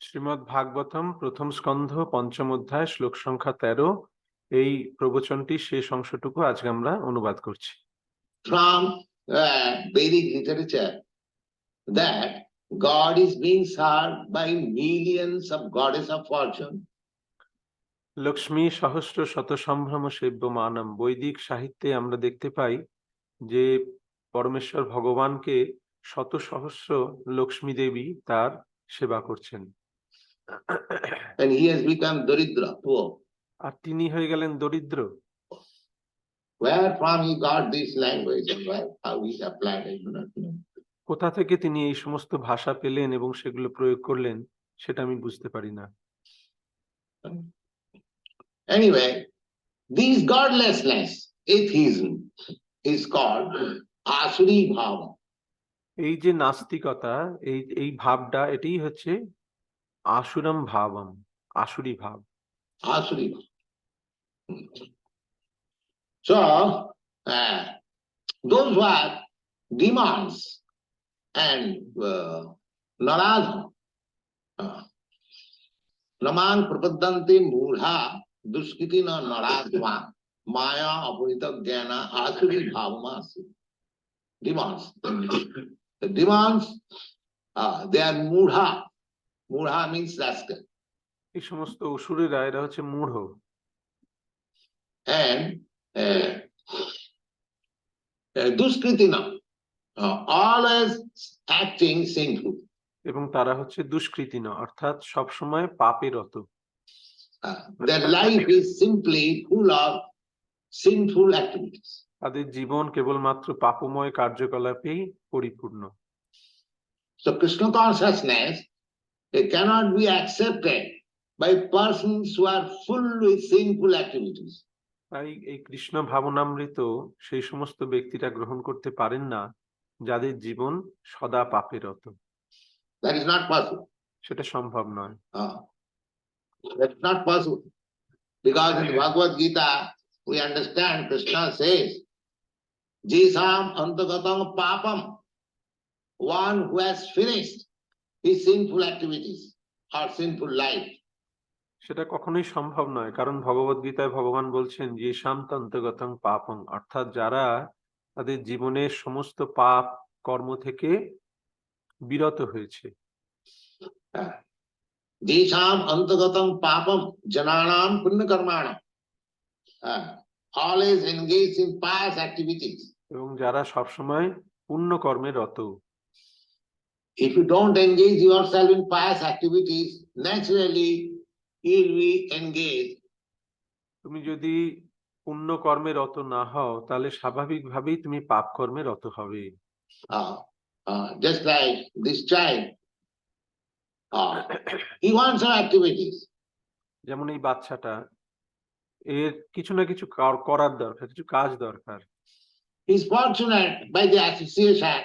শ্রীমদ্ ভাগবতম প্রথম স্কন্ধ পঞ্চম অধ্যায় শ্লোক সংখ্যা 13। এই প্রবচনটি শেষ অংশটুকু আজকে আমরা অনুবাদ করছি। From Vedic literature that God is being served by millions of goddess of fortune. Lakshmi সহস্র শত সম্ভ্রম সেব্য মানম। বৈদিক সাহিত্যে আমরা দেখতে পাই যে পরমেশ্বর ভগবানকে শত সহস্র লক্ষ্মী দেবী তার সেবা করছেন। And he has become Daridra, poor. আর তিনি হয়ে গেলেন দরিদ্র। Where from he got this language and how he applied it, I do not know. কোথা থেকে তিনি এই সমস্ত ভাষা পেলেন এবং সেগুলো প্রয়োগ করলেন সেটা আমি বুঝতে পারি না। Anyway, these godlessness, atheism, is called asuri bhava. এই যে নাস্তিকতা, এই ভাবটা, এটাই হচ্ছে আসুরম ভাবম, আসুরি ভাব। Asuri bhava. So, those who are demons and naradha, namang prapadanti mudha duskriti na naradva maya apurita jnana asuri bhavamasi. Demons. The demons, they are mudha. Mudha means rascal. এই সমস্ত অসুরেরা এরা হচ্ছে মূঢ়। And duskritina, always acting sinful. এবং তারা হচ্ছে দুষ্কৃতিন, অর্থাৎ সবসময় পাপে রত। Their life is simply full of sinful activities. তাদের জীবন কেবলমাত্র পাপময় কার্যকলাপেই পরিপূর্ণ। So Krishna consciousness, it cannot be accepted by persons who are full with sinful activities. তাই এই কৃষ্ণ ভাবনামৃত সেই সমস্ত ব্যক্তিরা গ্রহণ করতে পারেন না যাদের জীবন সদা পাপে রত। That is not possible. সেটা সম্ভব নয়। That's not possible. Because in Bhagavad Gita, we understand Krishna says, Jisam antagatam papam, one who has finished his sinful activities or sinful life. সেটা কখনোই সম্ভব নয়, কারণ ভগবদ গীতায় ভগবান বলছেন যে শান্তন্তগতং পাপং, অর্থাৎ যারা তাদের জীবনের সমস্ত পাপ কর্ম থেকে বিরত হয়েছে। Jisam antagatam papam jananam punya karmanam, always engaged in pious activities. এবং যারা সবসময় পুণ্য কর্মে রত। If you don't engage yourself in pious activities, naturally you will be engaged. তুমি যদি পুণ্য কর্মে রত না হও তাহলে স্বাভাবিকভাবেই তুমি পাপ কর্মে রত হবে। Just like this child, he wants some activities. যেমন এই বাচ্চাটা, এর কিছু না কিছু করার দরকার, কিছু কাজ দরকার। He is fortunate by the association.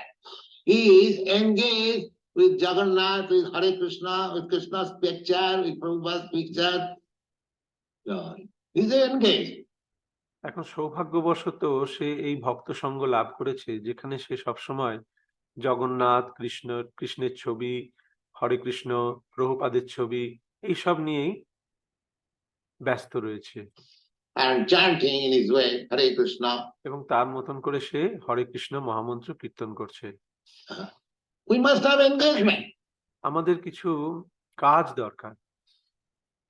He is engaged with Jagannath, with Hare Krishna, with Krishna's picture, with Prabhupada's picture. He is engaged. এখন সৌভাগ্যবশত সে এই ভক্ত সঙ্গ লাভ করেছে যেখানে সে সবসময় জগন্নাথ, কৃষ্ণের ছবি, হরে কৃষ্ণ, প্রভুপাদের ছবি, এইসব নিয়েই ব্যস্ত রয়েছে। And chanting in his way, Hare Krishna. এবং তার মতন করে সে হরে কৃষ্ণ মহামন্ত্র কীর্তন করছে। We must have engagement. আমাদের কিছু কাজ দরকার।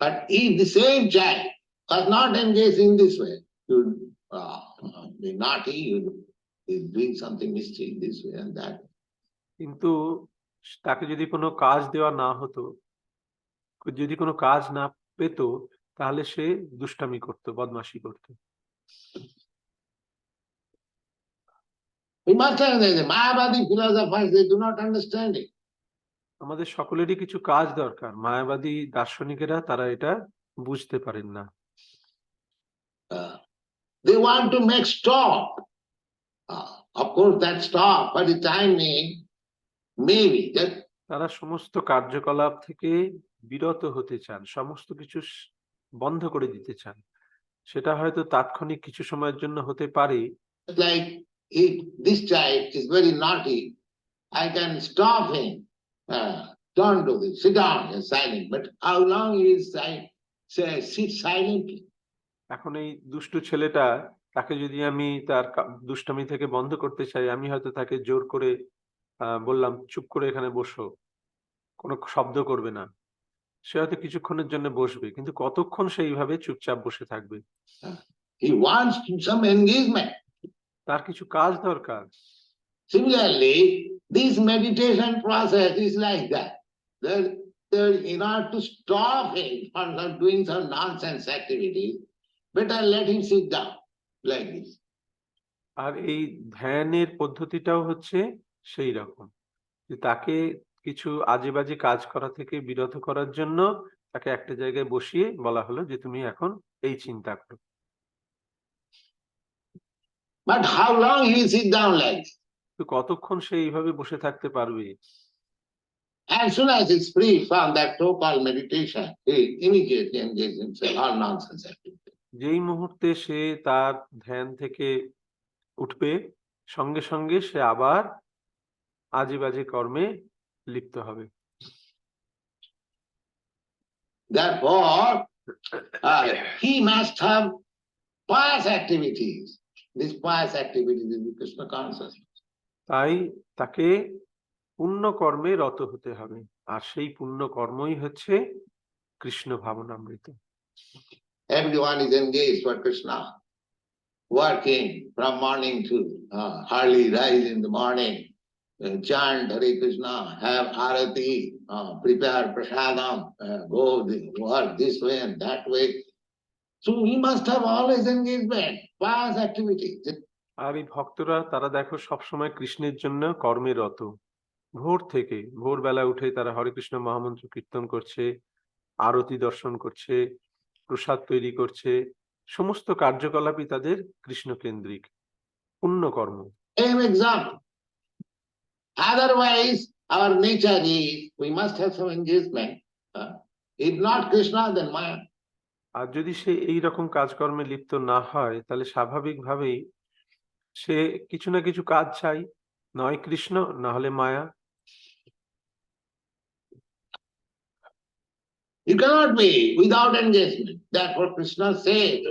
But if the same child was not engaged in this way, you be naughty, you is doing something mischief this way and that. কিন্তু তাকে যদি কোনো কাজ দেওয়া না হতো, যদি কোনো কাজ না পেত, তাহলে সে দুষ্টামি করত, বদমাশি করত। We must have the Mayavadi philosophers, they do not understand it. আমাদের সকলেরই কিছু কাজ দরকার। মায়াবাদী দার্শনিকেরা তারা এটা বুঝতে পারেন না। They want to make stop. Of course, that stop for the time being, maybe that. তারা সমস্ত কার্যকলাপ থেকে বিরত হতে চান, সমস্ত কিছু বন্ধ করে দিতে চান। সেটা হয়তো তাৎক্ষণিক কিছু সময়ের জন্য হতে পারে। Like if this child is very naughty, I can stop him don't do this, sit down, you're silent. But how long he is silent, sit silently? এখন এই দুষ্টু ছেলেটা, তাকে যদি আমি তার দুষ্টামি থেকে বন্ধ করতে চাই, আমি হয়তো তাকে জোর করে বললাম চুপ করে এখানে বসো, কোনো শব্দ করবে না। সে হয়তো কিছুক্ষণের জন্য বসবে, কিন্তু কতক্ষণ সে এইভাবে চুপচাপ বসে থাকবে? He wants some engagement. তার কিছু কাজ দরকার। Similarly, this meditation process is like that. In order to stop him from doing some nonsense activities, better let him sit down like this. আর এই ধ্যানের পদ্ধতিটাও হচ্ছে সেই রকম, যে তাকে কিছু আজে বাজে কাজ করা থেকে বিরত করার জন্য তাকে একটা জায়গায় বসিয়ে বলা হলো যে তুমি এখন এই চিন্তা করো। But how long he will sit down like this? তো কতক্ষণ সে এইভাবে বসে থাকতে পারবে? As soon as he's free from that so-called meditation, he immediately engages himself all nonsense activity. যেই মুহূর্তে সে তার ধ্যান থেকে উঠবে, সঙ্গে সঙ্গে সে আবার আজে বাজে কর্মে লিপ্ত হবে। Therefore, he must have pious activities. These pious activities is Krishna consciousness. তাই তাকে পুণ্য কর্মে রত হতে হবে, আর সেই পুণ্য কর্মই হচ্ছে Krishna ভাবনামৃত। Everyone is engaged for Krishna, working from morning to early rise in the morning, chant Hare Krishna, have arati, prepare prasadam, go work this way and that way. So we must have always engagement, pious activities. আর এই ভক্তরা তারা দেখো সবসময় কৃষ্ণের জন্য কর্মে রত। ভোর থেকে, ভোরবেলা উঠে তারা হরে কৃষ্ণ মহামন্ত্র কীর্তন করছে, আরতি দর্শন করছে, প্রসাদ তৈরি করছে, সমস্ত কার্যকলাপই তাদের কৃষ্ণ কেন্দ্রিক পুণ্য কর্ম। Same example. Otherwise, our nature is we must have some engagement. If not Krishna, then Maya. আর যদি সে এই রকম কাজকর্মে লিপ্ত না হয়, তাহলে স্বাভাবিকভাবেই সে কিছু না কিছু কাজ চাই, নয় কৃষ্ণ না হলে মায়া। You cannot be without engagement. Therefore, Krishna said,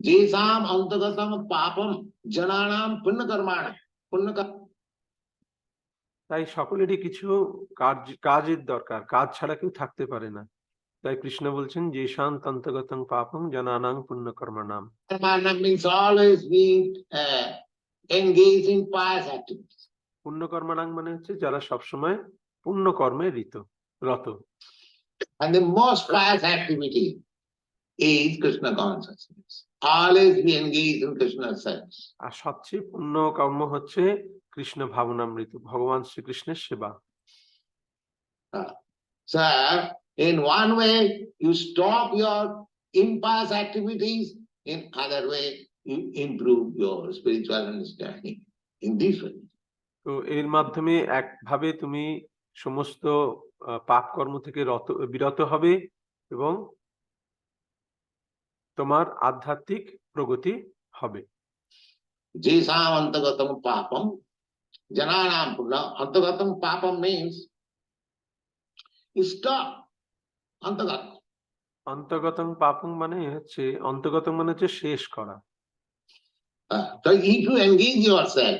"Jesam antagatam papam jananam punya karmana." তাই সকলেরই কিছু কাজের দরকার, কাজ ছাড়া কেউ থাকতে পারে না। তাই কৃষ্ণ বলছেন যে শান্তগতং পাপং জানানাং পুণ্য কর্মণাম। Karmana means always being engaged in pious activities. পুণ্য কর্মণাং মানে হচ্ছে যারা সবসময় পুণ্য কর্মে রত। And the most pious activity is Krishna consciousness. Always be engaged in Krishna's service. আর সবচেয়ে পুণ্য কর্ম হচ্ছে কৃষ্ণ ভাবনামৃত, ভগবান শ্রীকৃষ্ণের সেবা। Sir, in one way you stop your impious activities, in other way you improve your spiritual understanding. In this way. তো এর মাধ্যমে একভাবে তুমি সমস্ত পাপ কর্ম থেকে বিরত হবে এবং তোমার আধ্যাত্মিক প্রগতি হবে। Jesam antagatam papam jananam punya. Antagatam papam means stop. Antagatam. অন্তর্গতং পাপং মানে হচ্ছে, অন্তর্গতং মানে হচ্ছে শেষ করা। So if you engage yourself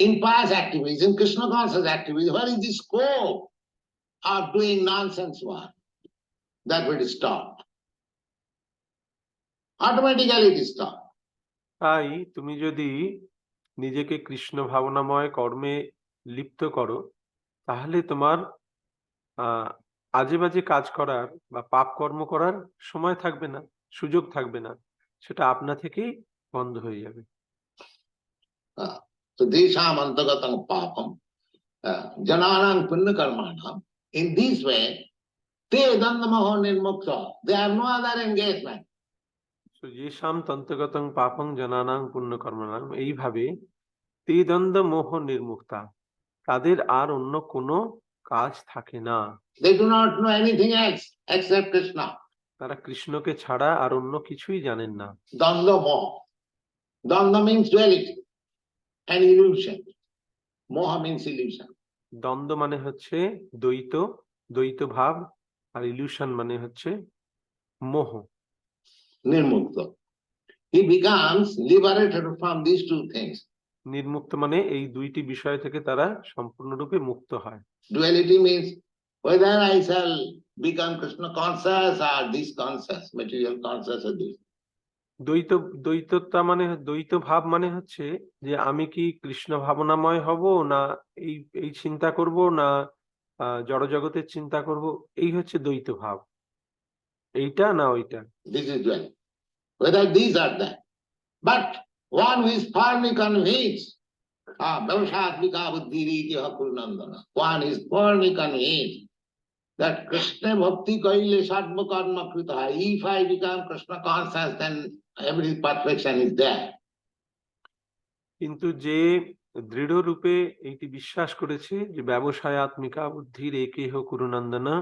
in pious activities, in Krishna conscious activities, what is the scope of doing nonsense work? That will stop. Automatically it is stopped. তাই তুমি যদি নিজেকে কৃষ্ণ ভাবনাময় কর্মে লিপ্ত করো, তাহলে তোমার আজে বাজে কাজ করার বা পাপ কর্ম করার সময় থাকবে না, সুযোগ থাকবে না, সেটা আপনা থেকেই বন্ধ হয়ে যাবে। So desham antagatam papam jananam punya karmanam. In this way, te dandamaho nirmukta. They have no other engagement. So yesham tantagatam papam jananam punya karmanam, এইভাবে তে দ্বন্দ্ব মোহ নির্মুক্তা, তাদের আর অন্য কোনো কাজ থাকে না। They do not know anything else except Krishna. তারা কৃষ্ণকে ছাড়া আর অন্য কিছুই জানেন না। Dandha moha. Dandha means duality and illusion. Moha means illusion. দ্বন্দ্ব মানে হচ্ছে দ্বৈত, দ্বৈত ভাব আর ইলিউশন মানে হচ্ছে মোহ। nirmukta. He becomes liberated from these two things. নির্মুক্ত মানে এই দুইটি বিষয় থেকে তারা সম্পূর্ণরূপে মুক্ত হয়। Duality means whether I shall become Krishna conscious or this conscious, material conscious or this. দ্বৈততা মানে দ্বৈত ভাব মানে হচ্ছে যে আমি কি কৃষ্ণ ভাবনাময় হব, না এই এই চিন্তা করব, না জড়জগতের চিন্তা করব, এই হচ্ছে দ্বৈত ভাব, এইটা না ওইটা। This is duality. Whether these are that. But one who is firmly convinced, one is firmly convinced that Krishna bhakti kaile sarva karma krita. If I become Krishna conscious, then every perfection is there. কিন্তু যে দৃঢ় রূপে এইটি বিশ্বাস করেছে যে ব্যবসায় আত্মিকা বুদ্ধির একেহ কুরুনন্দনা,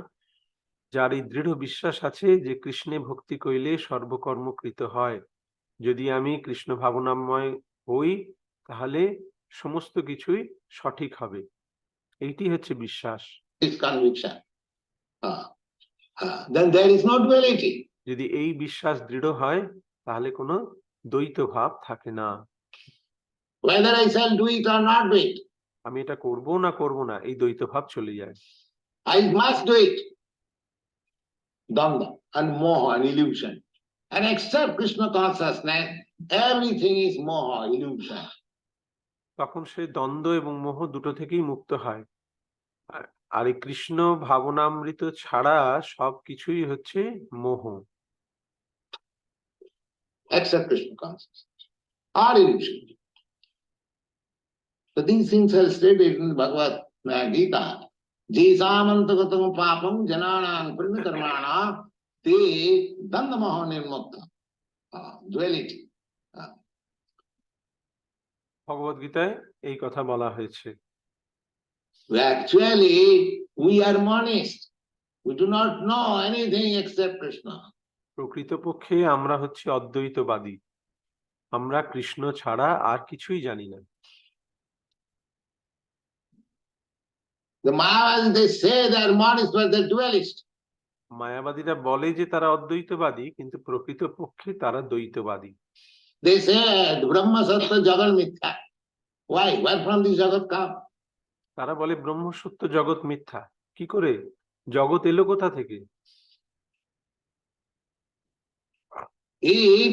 যার এই দৃঢ় বিশ্বাস আছে যে কৃষ্ণে ভক্তি কইলে সর্বকর্মকৃত হয়, যদি আমি কৃষ্ণ ভাবনাময় হই তাহলে সমস্ত কিছুই সঠিক হবে, এইটি হচ্ছে বিশ্বাস। This conviction. Then there is no duality. যদি এই বিশ্বাস দৃঢ় হয় তাহলে কোনো দ্বৈত ভাব থাকে না। Whether I shall do it or not do it, আমি এটা করব না করব না, এই দ্বৈত ভাব চলে যায়। I must do it. Danda and moha and illusion. And except Krishna consciousness, everything is moha, illusion. তখন সে দ্বন্দ্ব এবং মোহ দুটো থেকেই মুক্ত হয়। আর এই কৃষ্ণ ভাবনামৃত ছাড়া সবকিছুই হচ্ছে মোহ। Except Krishna consciousness or illusion. So these things are stated in Bhagavad Gita. Jisamantagatam papam jananam purnikarmana te dandamaho nirmukta. Duality. ভগবদ গীতায় এই কথা বলা হয়েছে। Actually, we are monist. We do not know anything except Krishna. প্রকৃতপক্ষে আমরা হচ্ছে অদ্বৈতবাদী, আমরা কৃষ্ণ ছাড়া আর কিছুই জানি না। The Mayavadis, they say they are monist, but they are dualist. মায়াবাদীরা বলে যে তারা অদ্বৈতবাদী, কিন্তু প্রকৃতপক্ষে তারা দ্বৈতবাদী। They say Brahma Sattva Jagat Mithya. Why? Where from this Jagat come? তারা বলে ব্রহ্ম সত্য জগৎ মিথ্যা। কি করে? জগৎ এলো কোথা থেকে? If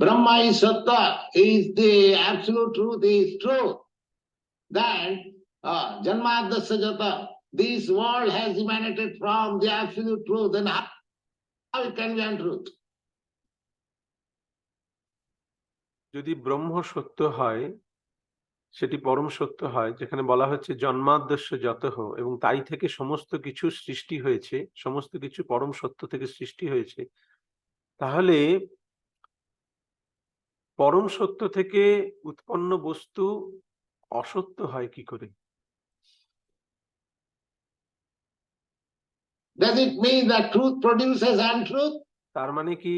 Brahma is Sattva, is the absolute truth, is true, then Janmadasya Jata, this world has emanated from the absolute truth, then how it can be untruth? যদি ব্রহ্ম সত্য হয়, সেটি পরম সত্য হয়, যেখানে বলা হচ্ছে জন্মাদ্যস্য যতঃ, এবং তাই থেকে সমস্ত কিছু সৃষ্টি হয়েছে, সমস্ত কিছু পরম সত্য থেকে সৃষ্টি হয়েছে, তাহলে পরম সত্য থেকে উৎপন্ন বস্তু অসত্য হয় কি করে? Does it mean that truth produces untruth? তার মানে কি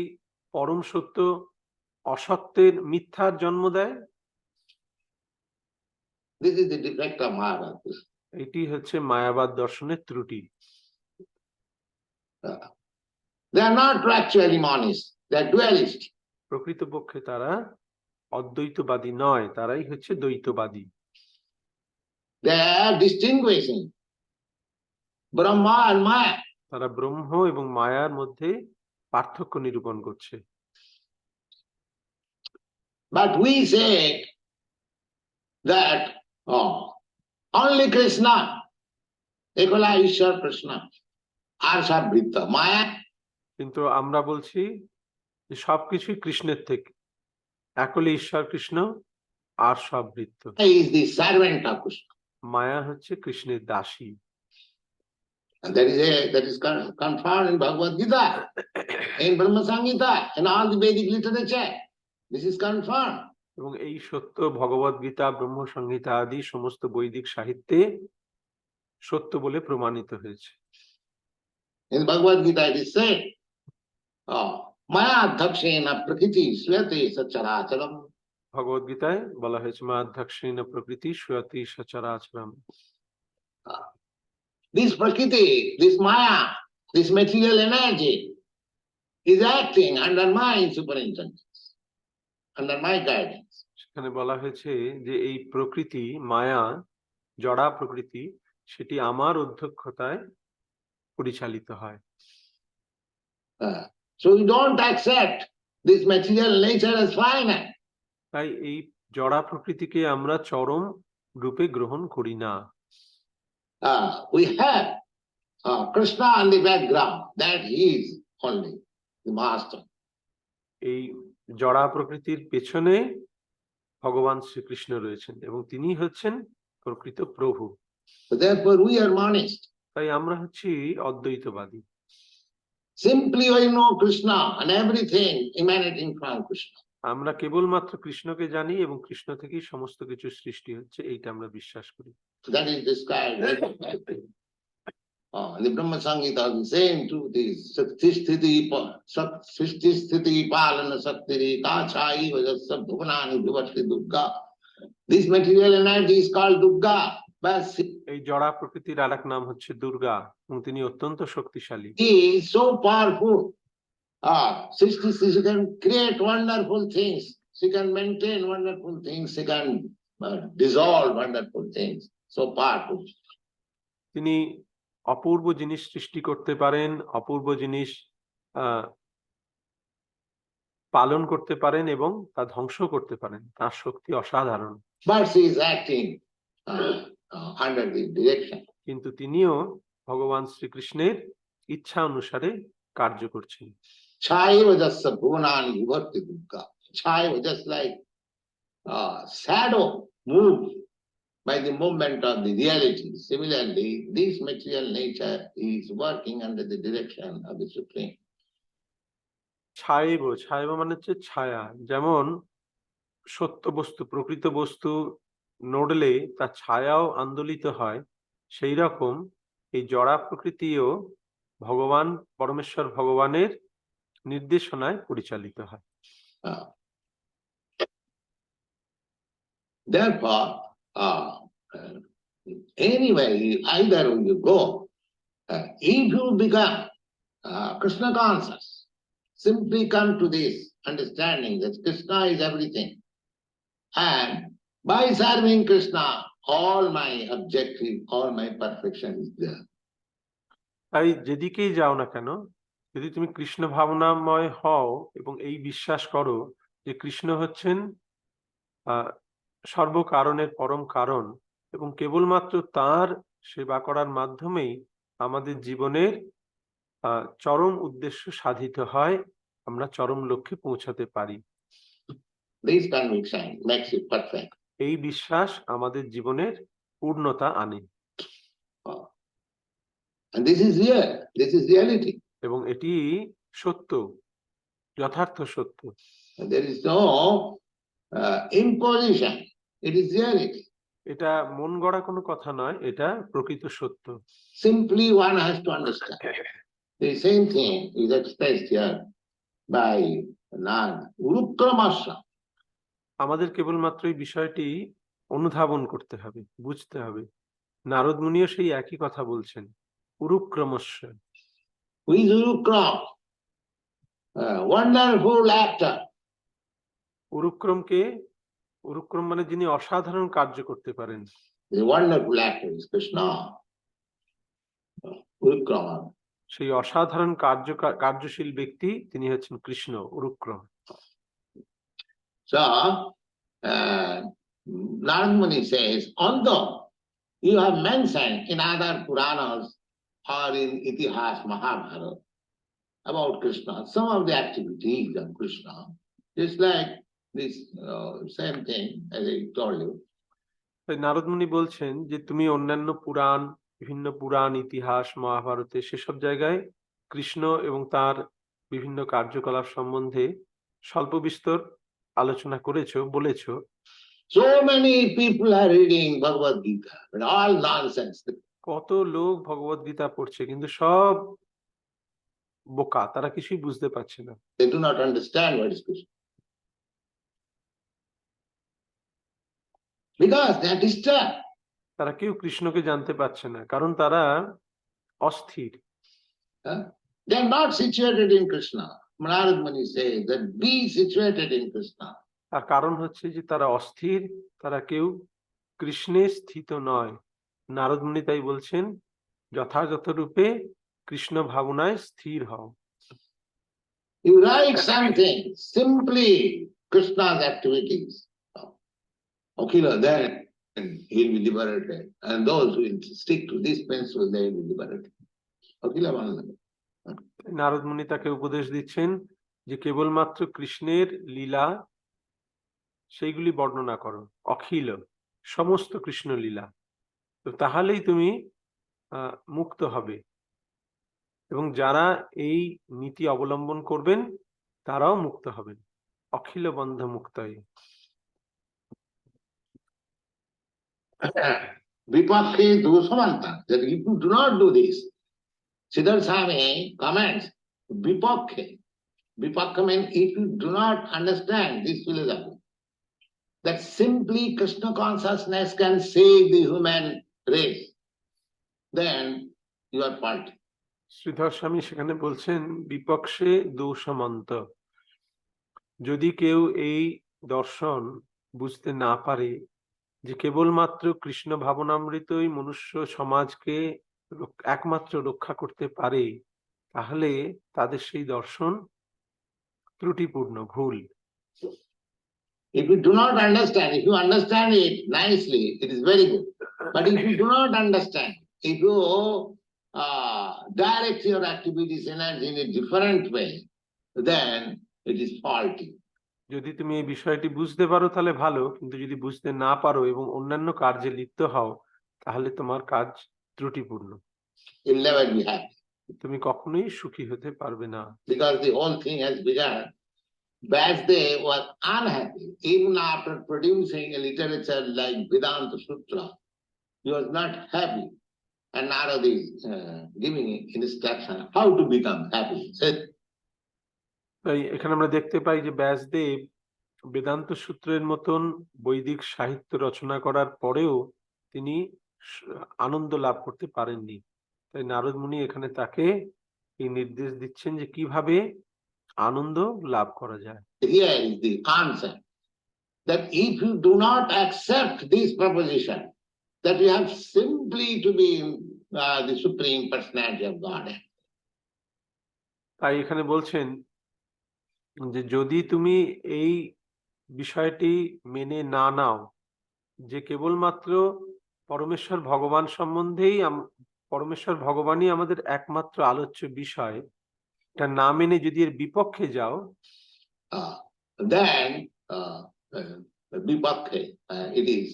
পরম সত্য অসত্যের মিথ্যার জন্ম দেয়? This is the defect of Mayavad. এটি হচ্ছে মায়াবাদ দর্শনের ত্রুটি। They are not actually monists, they are dualists. প্রকৃতপক্ষে তারা অদ্বৈতবাদী নয়, তারাই হচ্ছে দ্বৈতবাদী। They are distinguishing Brahma and Maya. তারা ব্রহ্ম এবং মায়ার মধ্যে পার্থক্য নিরূপণ করছে। But we say that only Krishna, Ekola Ishwar Krishna, আর সব বৃত্ত মায়া। কিন্তু আমরা বলছি যে সবকিছুই কৃষ্ণের থেকে, একলে ঈশ্বর কৃষ্ণ আর সব বৃত্ত। Is the servant of Krishna. মায়া হচ্ছে কৃষ্ণের দাসী। And that is confirmed in Bhagavad Gita, in Brahma Samhita, in all the Vedic literature. This is confirmed. এবং এই সত্য ভগবদ গীতা, ব্রহ্ম সংহিতা আদি সমস্ত বৈদিক সাহিত্যে সত্য বলে প্রমাণিত হয়েছে। In Bhagavad Gita it is said, Maya Adhyakshena Prakriti Swayate Sacharacharam. ভগবদ গীতায় বলা হয়েছে মায়াধ্যক্ষেণ প্রকৃতি স্বয়তি সচরাচরম। this Prakriti, this Maya, this material energy is acting under my superintendence, under my guidance. সেখানে বলা হয়েছে যে এই প্রকৃতি মায়া, জড়া প্রকৃতি, সেটি আমার অধ্যক্ষতায় পরিচালিত হয়। So we don't accept this material nature as finite. তাই এই জড়া প্রকৃতিকে আমরা চরম রূপে গ্রহণ করি না। We have Krishna in the background, that he is only the master. এই জড়া প্রকৃতির পেছনে ভগবান শ্রীকৃষ্ণ রয়েছেন এবং তিনি হচ্ছেন প্রকৃত প্রভু। So therefore we are monist. তাই আমরা হচ্ছি অদ্বৈতবাদী। Simply we know Krishna and everything emanating from Krishna. আমরা কেবলমাত্র কৃষ্ণকে জানি এবং কৃষ্ণ থেকেই সমস্ত কিছু সৃষ্টি হচ্ছে, এইটা আমরা বিশ্বাস করি। That is described. The Brahma Samhita, the same truth is Sakti Sthiti Palana Saktiri Kachai Vajasa Bhuvanani Bhuvati Durga. This material energy is called Durga. এই জড়া প্রকৃতির আরেক নাম হচ্ছে দুর্গা এবং তিনি অত্যন্ত শক্তিশালী। He is so powerful. She can create wonderful things. She can maintain wonderful things. She can dissolve wonderful things. So powerful. তিনি অপূর্ব জিনিস সৃষ্টি করতে পারেন, অপূর্ব জিনিস পালন করতে পারেন এবং তা ধ্বংস করতে পারেন। তার শক্তি অসাধারণ। But she is acting under the direction. কিন্তু তিনিও ভগবান শ্রীকৃষ্ণের ইচ্ছা অনুসারে কার্য করছেন। Chai vajasa bhuvanani bhuvati durga. Chai was just like shadow moved by the movement of the reality. Similarly, this material nature is working under the direction of the Supreme. ছায়েব, ছায়েব মানে হচ্ছে ছায়া। যেমন সত্য বস্তু, প্রকৃত বস্তু নড়লে তার ছায়াও আন্দোলিত হয়, সেই রকম এই জড়া প্রকৃতিও ভগবান পরমেশ্বর ভগবানের নির্দেশনায় পরিচালিত হয়। Therefore, anyway, either you go, if you become Krishna conscious, simply come to this understanding that Krishna is everything, and by serving Krishna, all my objective, all my perfection is there. তাই যেদিকেই যাও না কেন, যদি তুমি কৃষ্ণ ভাবনাময় হও এবং এই বিশ্বাস করো যে কৃষ্ণ হচ্ছেন সর্বকারণের পরম কারণ এবং কেবলমাত্র তার সেবা করার মাধ্যমেই আমাদের জীবনের চরম উদ্দেশ্য সাধিত হয়, আমরা চরম লক্ষ্যে পৌঁছাতে পারি। This conviction makes it perfect. এই বিশ্বাস আমাদের জীবনের পূর্ণতা আনে। And this is real. This is reality. এবং এটি সত্য, যথার্থ সত্য। There is no imposition. It is reality. এটা মন গড়া কোনো কথা নয়, এটা প্রকৃত সত্য। Simply one has to understand. The same thing is expressed here by Nag Urukramasya. আমাদের কেবলমাত্র এই বিষয়টি অনুধাবন করতে হবে, বুঝতে হবে। নারদ মুনিও সেই একই কথা বলছেন, উরুক্রমস্য। Who is Urukram? Wonderful actor. উরুক্রমকে, উরুক্রম মানে যিনি অসাধারণ কার্য করতে পারেন। The wonderful actor is Krishna. Urukrama. সেই অসাধারণ কার্যশীল ব্যক্তি তিনি হচ্ছেন Krishna, উরুক্রম। So, Narad Muni says, although you have mentioned in other Puranas or in Itihas Mahabharata about Krishna, some of the activities of Krishna, just like this same thing as I told you. Narad মুনি বলছেন যে তুমি অন্যান্য পুরাণ, বিভিন্ন পুরাণ, ইতিহাস, মহাভারতে সেসব জায়গায় কৃষ্ণ এবং তার বিভিন্ন কার্যকলাপ সম্বন্ধে স্বল্প বিস্তর আলোচনা করেছো, বলেছো। So many people are reading Bhagavad Gita, but all nonsense. কত লোক ভগবদ গীতা পড়ছে কিন্তু সব বোকা, তারা কিছুই বুঝতে পারছে না। They do not understand what is Krishna. Because they are disturbed. তারা কেউ কৃষ্ণকে জানতে পারছে না, কারণ তারা অস্থির। They are not situated in Krishna. Narad Muni says that be situated in Krishna. তার কারণ হচ্ছে যে তারা অস্থির, তারা কেউ কৃষ্ণে স্থিত নয়। নারদ মুনি তাই বলছেন যথাযথ রূপে কৃষ্ণ ভাবনায় স্থির হও। You write something, simply Krishna's activities. Okay, then he will be liberated. And those who will stick to this principle, they will be liberated. Okay, Narad মুনি তাকে উপদেশ দিচ্ছেন যে কেবলমাত্র কৃষ্ণের লীলা সেইগুলি বর্ণনা করো, অখিল সমস্ত কৃষ্ণ লীলা, তো তাহলেই তুমি মুক্ত হবে। এবং যারা এই নীতি অবলম্বন করবেন তারাও মুক্ত হবেন। অখিল বন্ধ মুক্তই। Vipakhe dosamanta, that if you do not do this, Siddhar Swami comments, Vipakhe. Vipakhe means if you do not understand this philosophy, that simply Krishna consciousness can save the human race, then you are faulty. Sridhar স্বামী সেখানে বলছেন বিপক্ষে দোষমন্ত, যদি কেউ এই দর্শন বুঝতে না পারে যে কেবলমাত্র কৃষ্ণ ভাবনামৃতই মনুষ্য সমাজকে একমাত্র রক্ষা করতে পারে, তাহলে তাদের সেই দর্শন ত্রুটিপূর্ণ, ভুল। If you do not understand, if you understand it nicely, it is very good. But if you do not understand, if you direct your activities energy in a different way, then it is faulty. যদি তুমি এই বিষয়টি বুঝতে পারো তাহলে ভালো, কিন্তু যদি বুঝতে না পারো এবং অন্যান্য কার্যে লিপ্ত হও তাহলে তোমার কাজ ত্রুটিপূর্ণ। You'll never be happy. তুমি কখনোই সুখী হতে পারবে না। Because the whole thing has begun. Vyasdev was unhappy even after producing a literature like Vedanta Sutra. He was not happy. And Narada is giving instruction how to become happy. তাই এখানে আমরা দেখতে পাই যে ব্যাসদেব বেদান্ত সূত্রের মতন বৈদিক সাহিত্য রচনা করার পরেও তিনি আনন্দ লাভ করতে পারেননি। তাই নারদ মুনি এখানে তাকে এই নির্দেশ দিচ্ছেন যে কিভাবে আনন্দ লাভ করা যায়। Here is the answer, that if you do not accept this proposition, that you have simply to be the Supreme Personality of Godhead. তাই এখানে বলছেন যে যদি তুমি এই বিষয়টি মেনে না নাও যে কেবলমাত্র পরমেশ্বর ভগবান সম্বন্ধেই, পরমেশ্বর ভগবানই আমাদের একমাত্র আলোচ্য বিষয়, এটা না মেনে যদি এর বিপক্ষে যাও, then vipakhe, it is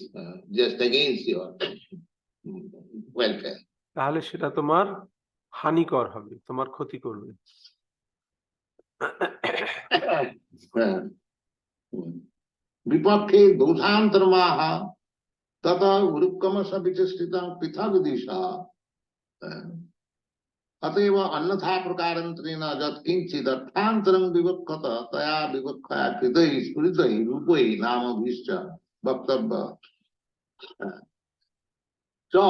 just against your welfare. তাহলে সেটা তোমার হানিকর হবে, তোমার ক্ষতি করবে। vipakhe doshantarmaha tata urukkamasa vichastita pithag disha अतएव अन्यथा प्रकारंतरेण यत् किंचित् अर्थान्तरं विवक्षत तया विवक्षया कृतैः स्फुरितैः रूपैः नामभिश्च वक्तव्य. So,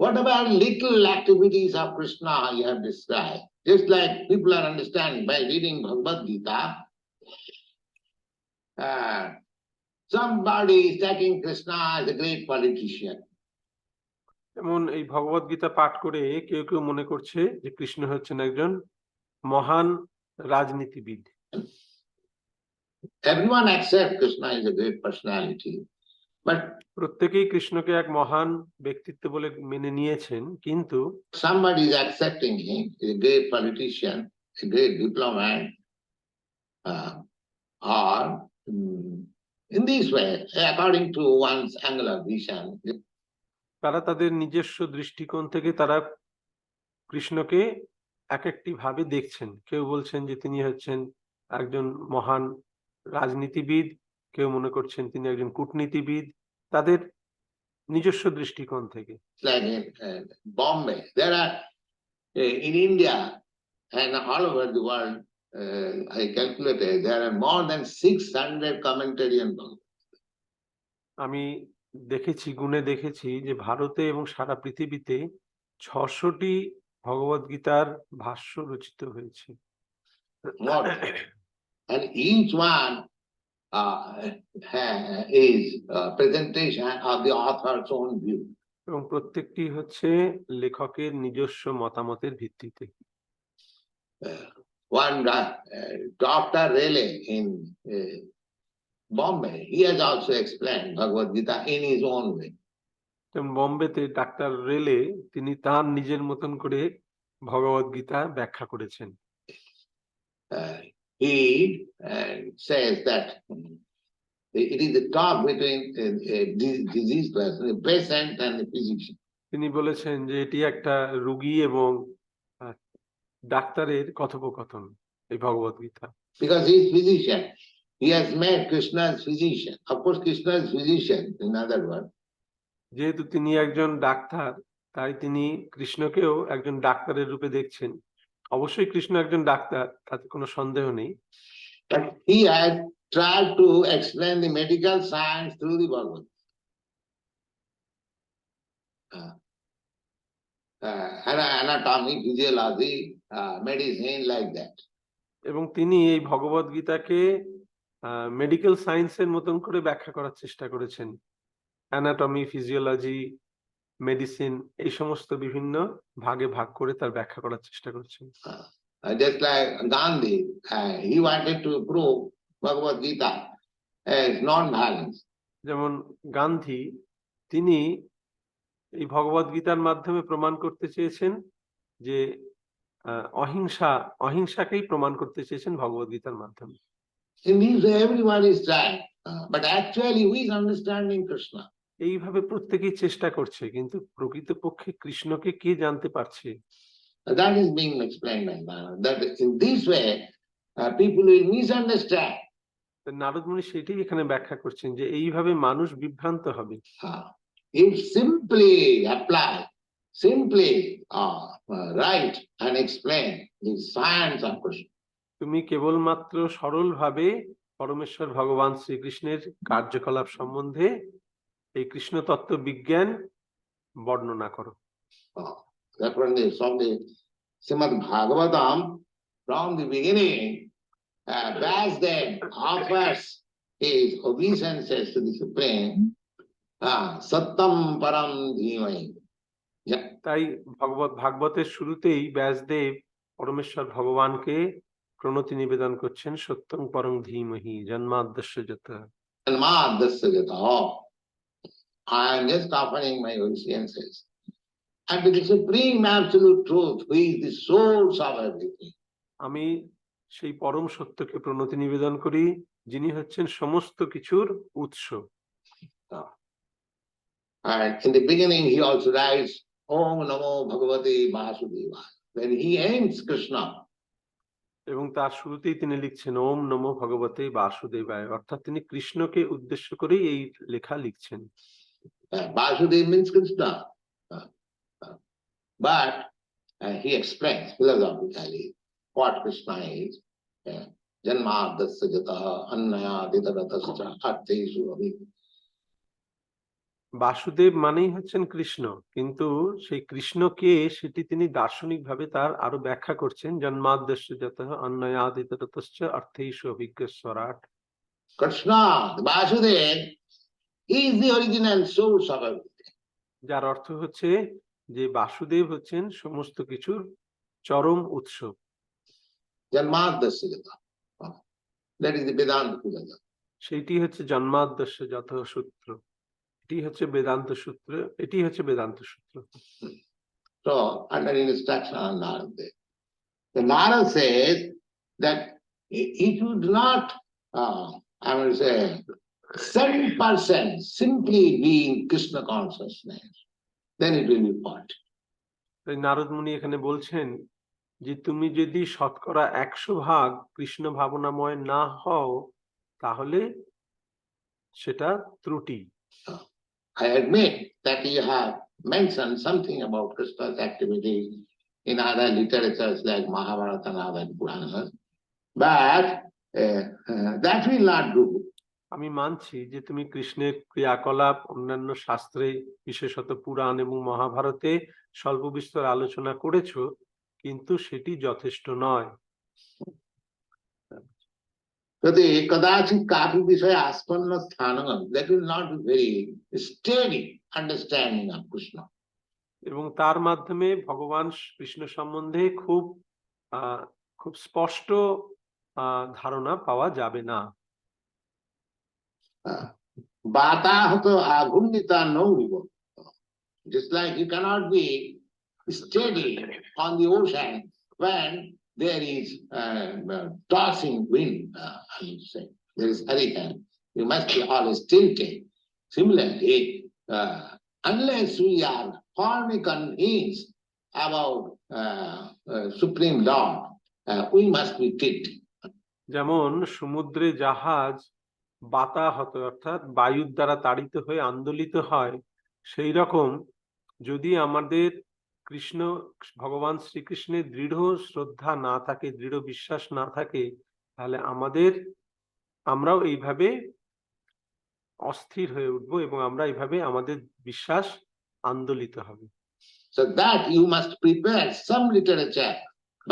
what about little activities of Krishna you have described? Just like people are understanding by reading Bhagavad Gita, somebody is taking Krishna as a great politician. যেমন এই ভগবদ গীতা পাঠ করে কেউ কেউ মনে করছে যে কৃষ্ণ হচ্ছেন একজন মহান রাজনীতিবিদ। Everyone accepts Krishna is a great personality, but প্রত্যেকেই কৃষ্ণকে এক মহান ব্যক্তিত্ব বলে মেনে নিয়েছেন, কিন্তু somebody is accepting him as a great politician, a great diplomat, or in this way, according to one's angle of vision. তারা তাদের নিজস্ব দৃষ্টিকোণ থেকে তারা কৃষ্ণকে এক একটি ভাবে দেখছেন। কেউ বলছেন যে তিনি হচ্ছেন একজন মহান রাজনীতিবিদ, কেউ মনে করছেন তিনি একজন কূটনীতিবিদ, তাদের নিজস্ব দৃষ্টিকোণ থেকে। Like in Bombay, there are in India and all over the world, I calculated there are more than 600 commentarian books. আমি দেখেছি, গুণে দেখেছি যে ভারতে এবং সারা পৃথিবীতে 600টি ভগবদ গীতার ভাষ্য রচিত হয়েছে। More. And each one is presentation of the author's own view. এবং প্রত্যেকটি হচ্ছে লেখকের নিজস্ব মতামতের ভিত্তিতে। One Dr. Rayleigh in Bombay, he has also explained Bhagavad Gita in his own way. যেমন বোম্বেতে ডাক্তার রেলে তিনি তার নিজের মতন করে ভগবদ গীতা ব্যাখ্যা করেছেন। He says that it is a talk between a diseased person, a patient and a physician. তিনি বলেছেন যে এটি একটা রোগী এবং ডাক্তারের কথোপকথন এই ভগবদ Gita. Because he is physician, he has met Krishna as physician. Of course, Krishna is physician, in other words. যেহেতু তিনি একজন ডাক্তার, তাই তিনি কৃষ্ণকেও একজন ডাক্তারের রূপে দেখছেন। অবশ্যই কৃষ্ণ একজন ডাক্তার, তাতে কোনো সন্দেহ নেই। But he has tried to explain the medical science through the Bhagavad Gita. Anatomy, physiology, medicine, like that. এবং তিনি এই ভগবদ গীতাকে মেডিকেল সায়েন্সের মতন করে ব্যাখ্যা করার চেষ্টা করেছেন। অ্যানাটমি, ফিজিওলজি, মেডিসিন এই সমস্ত বিভিন্ন ভাগে ভাগ করে তার ব্যাখ্যা করার চেষ্টা করেছেন। Just like Gandhi, he wanted to prove Bhagavad Gita as non-violence. যেমন গান্ধী, তিনি এই ভগবদ গীতার মাধ্যমে প্রমাণ করতে চেয়েছেন যে অহিংসাকেই প্রমাণ করতে চেয়েছেন ভগবদ গীতার মাধ্যমে। In this way, everyone is trying, but actually, who is understanding Krishna? এইভাবে প্রত্যেকেই চেষ্টা করছে, কিন্তু প্রকৃতপক্ষে কৃষ্ণকে কে জানতে পারছে? That is being explained by Narad. That in this way, people will misunderstand. Narad মুনি সেটাই এখানে ব্যাখ্যা করছেন যে এইভাবে মানুষ বিভ্রান্ত হবে। If simply apply, simply write and explain the science of Krishna. তুমি কেবলমাত্র সরলভাবে পরমেশ্বর ভগবান শ্রীকৃষ্ণের কার্যকলাপ সম্বন্ধে এই কৃষ্ণ তত্ত্ব বিজ্ঞান বর্ণনা করো। From the Srimad Bhagavatam, from the beginning, Vyasdev offers his obeisances to the Supreme, Sattam Param Dhimai. তাই ভাগবতের শুরুতেই ব্যাসদেব পরমেশ্বর ভগবানকে প্রণতি নিবেদন করছেন, সত্যং পরং ধীমহি জন্মাদ্যস্য যতঃ। Jন্মাদ্যস্য যতঃ, I am just offering my obeisances. And with the supreme absolute truth, who is the source of everything. আমি সেই পরম সত্যকে প্রণতি নিবেদন করি, যিনি হচ্ছেন সমস্ত কিছুর উৎস। And in the beginning, he also writes, Om Namo Bhagavate Vasudevaya. When he ends Krishna, এবং তার শুরুতেই তিনি লিখছেন ওম নমো ভগবতে বাসুদেবায়, অর্থাৎ তিনি কৃষ্ণকে উদ্দেশ্য করেই এই লেখা লিখছেন। Vasudev means Krishna. But he explains philosophically what Krishna is. Janmadasya jataha annayaditaratascha artheshu abhi. Basudeb মানেই হচ্ছেন কৃষ্ণ, কিন্তু সেই কৃষ্ণ কে সেটি তিনি দার্শনিক ভাবে তার আরো ব্যাখ্যা করছেন। জন্মাদ্যস্য যতঃ অন্যায়াদিতরতশ্চ অর্থেষু অভিজ্ঞস্বরাট। Krishna, Vasudev, is the original source of everything. যার অর্থ হচ্ছে যে বাসুদেব হচ্ছেন সমস্ত কিছুর চরম উৎস। Janmadasya jataha. That is the Vedanta philosophy. সেইটি হচ্ছে জন্মাদ্যস্য যতঃ সূত্র। এটি হচ্ছে বেদান্ত সূত্র, এটি হচ্ছে বেদান্ত সূত্র। So, under instruction of Narada, the Narada says that if you do not, I will say, 7% simply be in Krishna consciousness, then it will be fault. তাই নারদ মুনি এখানে বলছেন যে তুমি যদি শতকরা 100% কৃষ্ণ ভাবনাময় না হও, তাহলে সেটা ত্রুটি। I admit that you have mentioned something about Krishna's activity in other literatures like Mahabharata and other Puranas, but that will not do. আমি মানছি যে তুমি কৃষ্ণের ক্রিয়াকলাপ অন্যান্য শাস্ত্রে, বিশেষত পুরাণ এবং মহাভারতে স্বল্প বিস্তর আলোচনা করেছো, কিন্তু সেটি যথেষ্ট নয়। Tadi kadachit kapi vishaya aspanna sthanam, that will not be very steady understanding of Krishna. এবং তার মাধ্যমে ভগবান কৃষ্ণ সম্বন্ধে খুব স্পষ্ট ধারণা পাওয়া যাবে না। বাতাহত আগুণ্ডিতা নৌরিব, just like you cannot be steady on the ocean when there is tossing wind, I would say, there is hurricane. You must be always tilted. Similarly, unless we are firmly convinced about Supreme Lord, we must be tilted. যেমন সমুদ্রে জাহাজ বাতাহত অর্থাৎ বায়ুর দ্বারা তাড়িত হয়ে আন্দোলিত হয়, সেই রকম যদি আমাদের ভগবান শ্রীকৃষ্ণের দৃঢ় শ্রদ্ধা না থাকে, দৃঢ় বিশ্বাস না থাকে, তাহলে আমরাও এইভাবে অস্থির হয়ে উঠবো এবং আমরা এইভাবে আমাদের বিশ্বাস আন্দোলিত হবে। So that you must prepare some literature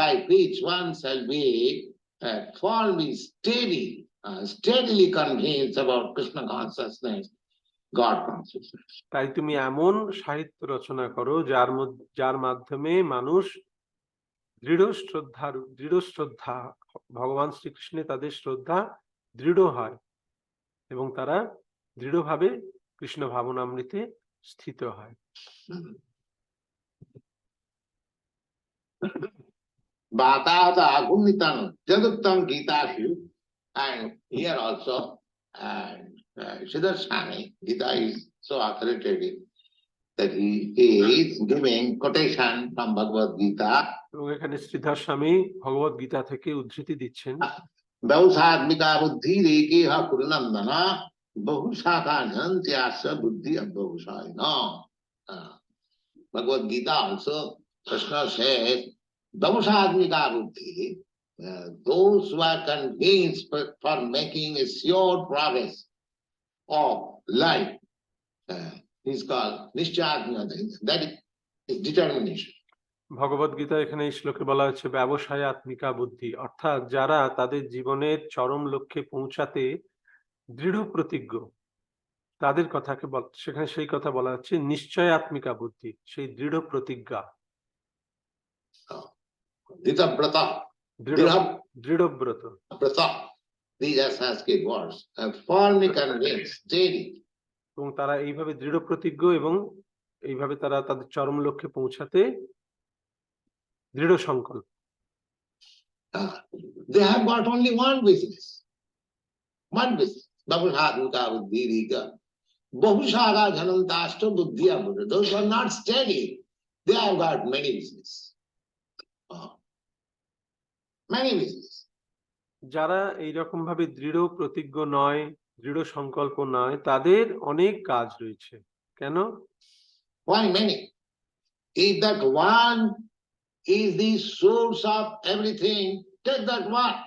by which one shall be firmly steadily convinced about Krishna consciousness, God consciousness. তাই তুমি এমন সাহিত্য রচনা করো যার মাধ্যমে মানুষ দৃঢ় শ্রদ্ধা ভগবান শ্রীকৃষ্ণে তাদের শ্রদ্ধা দৃঢ় হয় এবং তারা দৃঢ়ভাবে কৃষ্ণ ভাবনামৃতে স্থিত হয়। Bhatata agunnitam jaduktam Gita-shu, and here also Siddharthani, Gita is so authoritative that he is giving quotation from Bhagavad Gita. এবং এখানে শ্রীধর স্বামী ভগবত গীতা থেকে উদ্ধৃতি দিচ্ছেন। Vyavsadmika buddhi rekeha kurunandana bahushaka jhantyasya buddhi abhusayana. Bhagavad Gita also, Krishna says, Vyavsadmika buddhi, those who are convinced for making a sure progress of life, is called Nishchadmya, that is determination. Bhagavad Gita এখানে এই শ্লোকে বলা হচ্ছে ব্যবসায় আত্মিকা বুদ্ধি, অর্থাৎ যারা তাদের জীবনের চরম লক্ষ্যে পৌঁছাতে দৃঢ় প্রতিজ্ঞ, তাদের কথাকে সেখানে সেই কথা বলা হচ্ছে নিশ্চয় আত্মিকা বুদ্ধি, সেই দৃঢ় প্রতিজ্ঞা, দৃঢ়ব্রত। এবং তারা এইভাবে দৃঢ় প্রতিজ্ঞ এবং এইভাবে তারা তাদের চরম লক্ষ্যে পৌঁছাতে দৃঢ় সংকল্প। They have got only one business. Babushatmika buddhi rika. Bahushaka jhanantashta buddhiya buddha. Those who are not steady, they have got many business. Many business. যারা এইরকম ভাবে দৃঢ় প্রতিজ্ঞ নয়, দৃঢ় সংকল্প নয়, তাদের অনেক কাজ রয়েছে। কেন? Why many? If that one is the source of everything, take that one.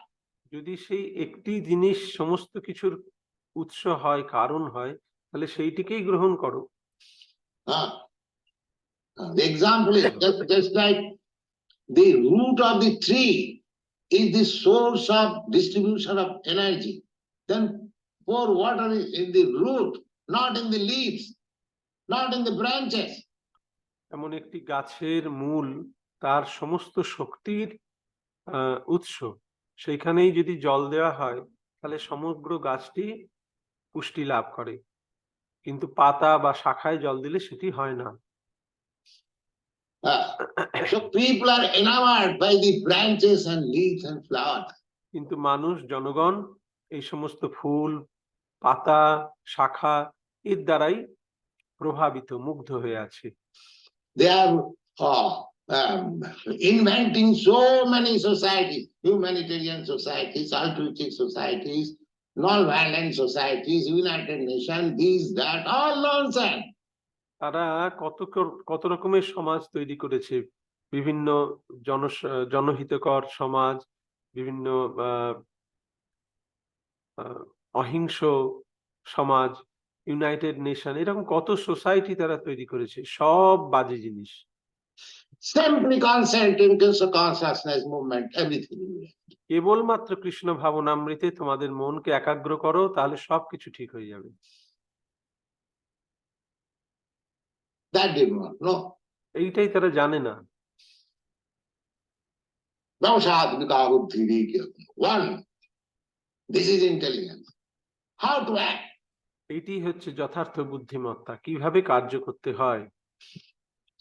যদি সেই একটি জিনিস সমস্ত কিছুর উৎস হয়, কারণ হয়, তাহলে সেইটিকেই গ্রহণ করো। The example is just like the root of the tree is the source of distribution of energy. Then pour water in the root, not in the leaves, not in the branches. এমন একটি গাছের মূল তার সমস্ত শক্তির উৎস, সেইখানেই যদি জল দেওয়া হয় তাহলে সমগ্র গাছটি পুষ্টি লাভ করে, কিন্তু পাতা বা শাখায় জল দিলে সেটি হয় না। So people are enamored by the branches and leaves and flowers. কিন্তু জনগণ এই সমস্ত ফুল, পাতা, শাখা এর দ্বারাই প্রভাবিত, মুগ্ধ হয়ে আছে। They are inventing so many societies, humanitarian societies, altruistic societies, non-violent societies, United Nations, these, that, all nonsense. তারা কত রকমের সমাজ তৈরি করেছে, বিভিন্ন জনহিতকর সমাজ, বিভিন্ন অহিংস সমাজ, ইউনাইটেড নেশন, এরকম কত সোসাইটি তারা তৈরি করেছে, সব বাজে জিনিস। simply concentrate in Krishna consciousness movement, everything will be right. কেবলমাত্র কৃষ্ণ ভাবনামৃতে তোমাদের মনকে একাগ্র করো, তাহলে সবকিছু ঠিক হয়ে যাবে। That did not know. এইটাই তারা জানে না। One, this is intelligence. How to act? এইটি হচ্ছে যথার্থ বুদ্ধিমত্তা, কিভাবে কার্য করতে হয়।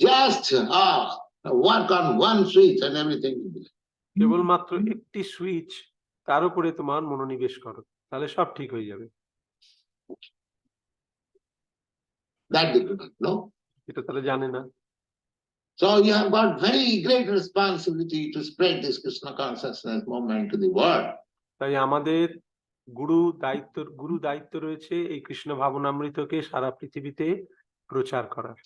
Just work on one switch and everything will be. কেবলমাত্র একটি সুইচ, তার উপরে তোমার মনোনিবেশ করো, তাহলে সব ঠিক হয়ে যাবে। That they do not know. এটা তারা জানে না। So you have got very great responsibility to spread this Krishna consciousness movement to the world. তাই আমাদের গুরু দায়িত্ব রয়েছে এই কৃষ্ণ ভাবনামৃতকে সারা পৃথিবীতে প্রচার করার।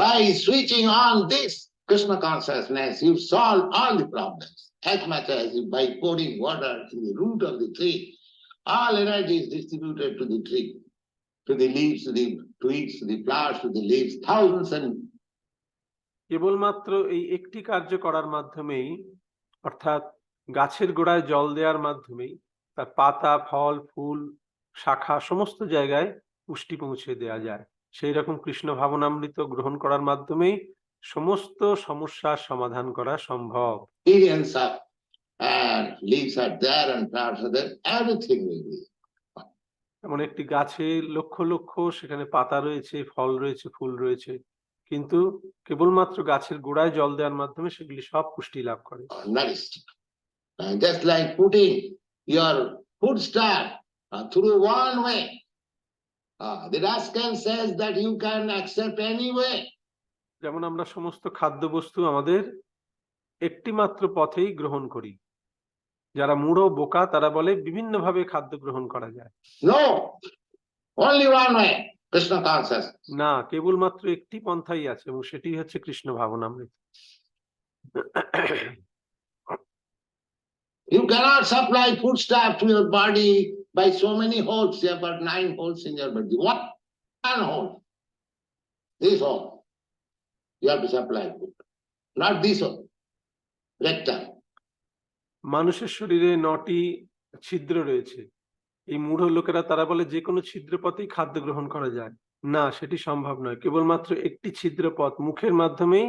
By switching on this Krishna consciousness, you solve all the problems. As much as by pouring water in the root of the tree, all energy is distributed to the tree, to the leaves, to the twigs, to the flowers, to the leaves, thousands and কেবলমাত্র এই একটি কার্য করার মাধ্যমেই, অর্থাৎ গাছের গোড়ায় জল দেওয়ার মাধ্যমেই তার পাতা, ফল, ফুল, শাখা সমস্ত জায়গায় পুষ্টি পৌঁছে দেওয়া যায়। সেই রকম কৃষ্ণ ভাবনামৃত গ্রহণ করার মাধ্যমেই সমস্ত সমস্যার সমাধান করা সম্ভব। এমন একটি গাছে লক্ষ লক্ষ সেখানে পাতা রয়েছে, ফল রয়েছে, ফুল রয়েছে, কিন্তু কেবলমাত্র গাছের গোড়ায় জল দেওয়ার মাধ্যমে সেগুলি সব পুষ্টি লাভ করে। Just like putting your food stuff through one way. The rascal says that you can accept any way. যেমন আমরা সমস্ত খাদ্যবস্তু আমাদের একটি মাত্র পথেই গ্রহণ করি। যারা মূঢ় বোকা তারা বলে বিভিন্ন ভাবে খাদ্য গ্রহণ করা যায়। No, only one way, Krishna consciousness. না, কেবলমাত্র একটি পন্থাই আছে এবং সেটি হচ্ছে Krishna ভাবনামৃত। You cannot supply food stuff to your body by so many holes. You have got 9 holes in your body. What? 1 hole. This hole. You have to supply food. Not this hole. Rectum. মানুষের শরীরে 9টি ছিদ্র রয়েছে। এই মূঢ় লোকেরা তারা বলে যে কোনো ছিদ্র পথেই খাদ্য গ্রহণ করা যায়। না, সেটি সম্ভব নয়। কেবলমাত্র একটি ছিদ্র পথ, মুখের মাধ্যমেই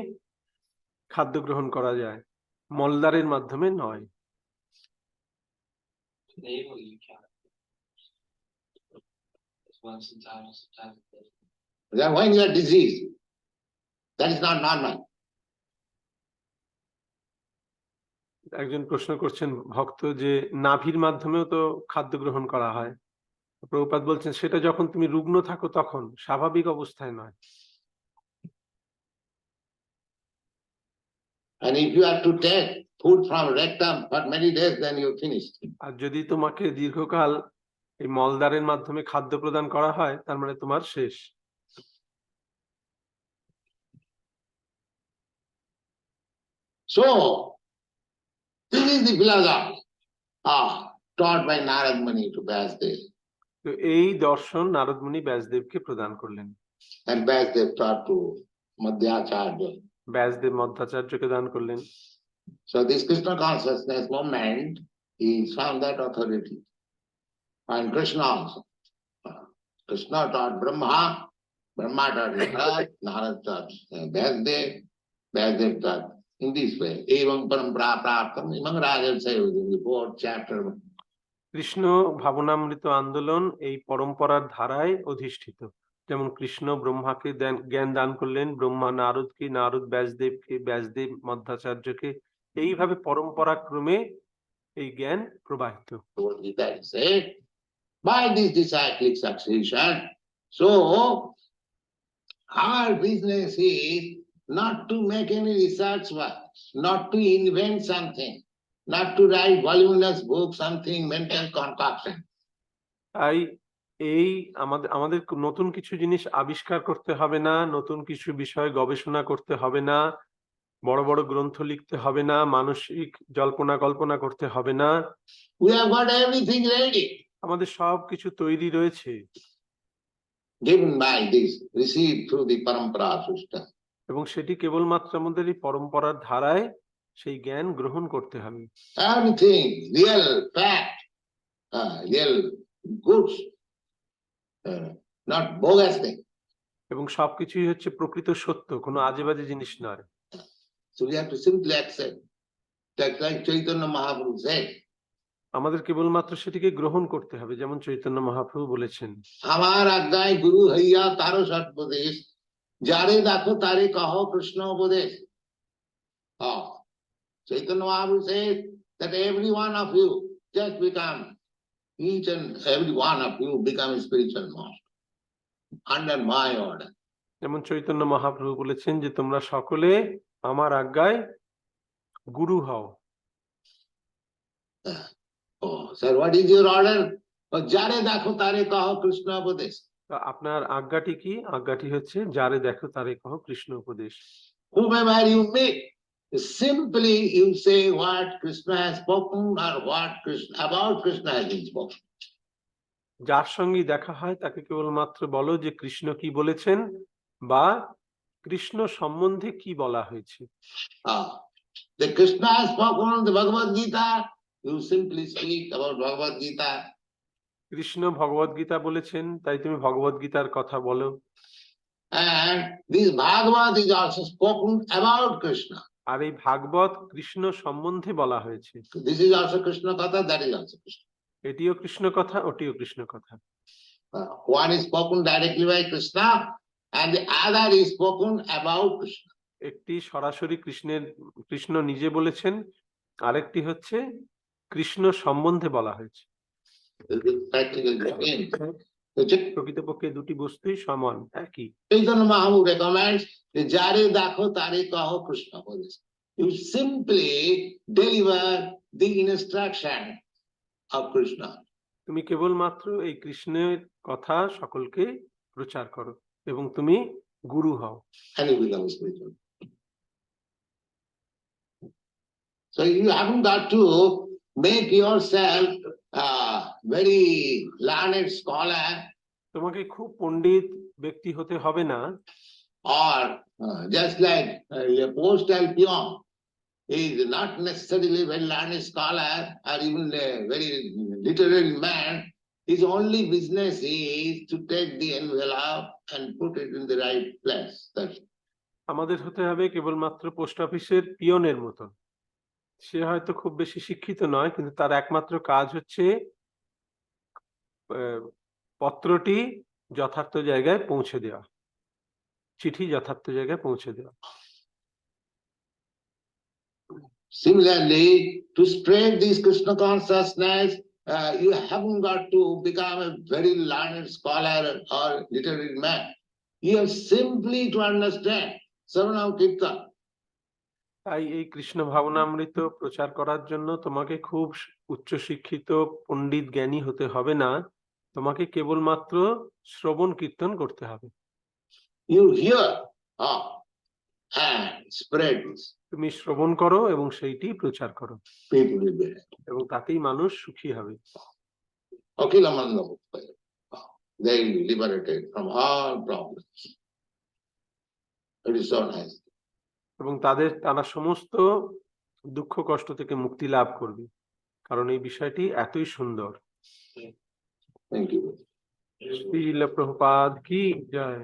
খাদ্য গ্রহণ করা যায়, মলদ্বারের মাধ্যমে নয়। When you are diseased, that is not normal. একজন প্রশ্ন করছেন ভক্ত যে নাভির মাধ্যমেও তো খাদ্য গ্রহণ করা হয়। প্রভুপাদ বলছেন সেটা যখন তুমি রুগ্ন থাকো তখন, স্বাভাবিক অবস্থায় নয়। And if you have to take food from rectum for many days, then you finish. আর যদি তোমাকে দীর্ঘকাল এই মলদ্বারের মাধ্যমে খাদ্য প্রদান করা হয়, তার মানে তোমার শেষ। So this is the philosophy taught by Narad Muni to Vyasdev. তো এই দর্শন নারদ মুনি ব্যাসদেবকে প্রদান করলেন। And Vyasdev taught to Madhyacharya. Vyasdev মধ্যাচার্যকে দান করলেন। So this Krishna consciousness movement is from that authority. And Krishna also. Krishna taught Brahma, Brahma taught Narad, Narad taught Vyasdev, Vyasdev taught in this way. Evam parampara praptam imam rajarsayo, in the 4th chapter. Krishna ভাবনামৃত আন্দোলন এই পরম্পরার ধারায় অধিষ্ঠিত। যেমন কৃষ্ণ ব্রহ্মাকে জ্ঞান দান করলেন, ব্রহ্মা নারদকে, নারদ ব্যাসদেবকে, ব্যাসদেব মধ্যাচার্যকে, এইভাবে পরম্পরা ক্রমে এই জ্ঞান প্রবাহিত। By this disciplic succession, so our business is not to make any research work, not to invent something, not to write voluminous book, something mental concoction. তাই এই আমাদের নতুন কিছু জিনিস আবিষ্কার করতে হবে না, নতুন কিছু বিষয় গবেষণা করতে হবে না, বড় বড় গ্রন্থ লিখতে হবে না, মানসিক জল্পনা কল্পনা করতে হবে না। We have got everything ready. আমাদের সব কিছু তৈরি রয়েছে। Given by this, received through the parampara system. এবং সেটি কেবলমাত্র আমাদের এই পরম্পরার ধারায় সেই জ্ঞান গ্রহণ করতে হবে। Everything, real fact, real goods, not bogus thing. এবং সবকিছুই হচ্ছে প্রকৃত সত্য, কোনো আজে বাজে জিনিস নয়। So we have to simply accept that, like Chaitanya Mahaprabhu said, আমাদের কেবলমাত্র সেটিকে গ্রহণ করতে হবে, যেমন চৈতন্য মহাপ্রভু বলেছেন, আমার আজ্ঞায় গুরু হইয়া তারো সৎপদেশ, যারে দেখো তারে কহ কৃষ্ণ উপদেশ। Chaitanya Mahaprabhu said that every one of you just become, each and every one of you become a spiritual master under my order. যেমন চৈতন্য মহাপ্রভু বলেছেন যে তোমরা সকলে আমার আজ্ঞায় গুরু হও। Oh, sir, what is your order? যারে দেখো তারে কহ কৃষ্ণ উপদেশ। আপনার আজ্ঞাটি কি? আজ্ঞাটি হচ্ছে যারে দেখো তারে কহ কৃষ্ণ উপদেশ। Whomever you meet, simply you say what Krishna has spoken or what Krishna, about Krishna has been spoken. যার সঙ্গে দেখা হয় তাকে কেবলমাত্র বলো যে কৃষ্ণ কি বলেছেন বা কৃষ্ণ সম্বন্ধে কি বলা হয়েছে। The Krishna has spoken the Bhagavad Gita, you simply speak about Bhagavad Gita. Krishna ভগবদ গীতা বলেছেন, তাই তুমি ভগবদ গীতার কথা বলো। And this Bhagavad is also spoken about Krishna. আর এই ভাগবত কৃষ্ণ সম্বন্ধে বলা হয়েছে। This is also Krishna Katha, that is also Krishna. এটিও কৃষ্ণ কথা, ওটিও কৃষ্ণ কথা। One is spoken directly by Krishna and the other is spoken about Krishna. একটি সরাসরি কৃষ্ণ নিজে বলেছেন, আরেকটি হচ্ছে কৃষ্ণ সম্বন্ধে বলা হয়েছে। প্রকৃতপক্ষে দুটি বস্তুই সমান, একই। Chaitanya Mahaprabhu recommends that যারে দেখো তারে কহ কৃষ্ণ উপদেশ. You simply deliver the instruction of Krishna. তুমি কেবলমাত্র এই কৃষ্ণের কথা সকলকে প্রচার করো এবং তুমি গুরু হও। And you become spiritual. So you haven't got to make yourself a very learned scholar. তোমাকে খুব পণ্ডিত ব্যক্তি হতে হবে না। Or just like a postal peon is not necessarily a very learned scholar or even a very literary man. His only business is to take the envelope and put it in the right place. That's it. আমাদের হতে হবে কেবলমাত্র post অফিসের পিয়নের মতন। সে হয়তো খুব বেশি শিক্ষিত নয়, কিন্তু তার একমাত্র কাজ হচ্ছে পত্রটি যথার্থ জায়গায় পৌঁছে দেওয়া, চিঠি যথার্থ জায়গায় পৌঁছে দেওয়া। Similarly, to spread this Krishna consciousness, you haven't got to become a very learned scholar or literary man. You have simply to understand Saranam Kirtan. তাই এই কৃষ্ণ ভাবনামৃত প্রচার করার জন্য তোমাকে খুব উচ্চশিক্ষিত পণ্ডিত জ্ঞানী হতে হবে না, তোমাকে কেবলমাত্র শ্রবণ কীর্তন করতে হবে। You hear and spread this. তুমি শ্রবণ করো এবং সেইটি প্রচার করো, People will be happy. এবং তাতেই মানুষ সুখী হবে। Akilamanda, they will be liberated from all problems. It is so nice. এবং তারা সমস্ত দুঃখ কষ্ট থেকে মুক্তি লাভ করবে, কারণ এই বিষয়টি এতই সুন্দর। Thank you. শ্রীল প্রভুপাদ কি জয়।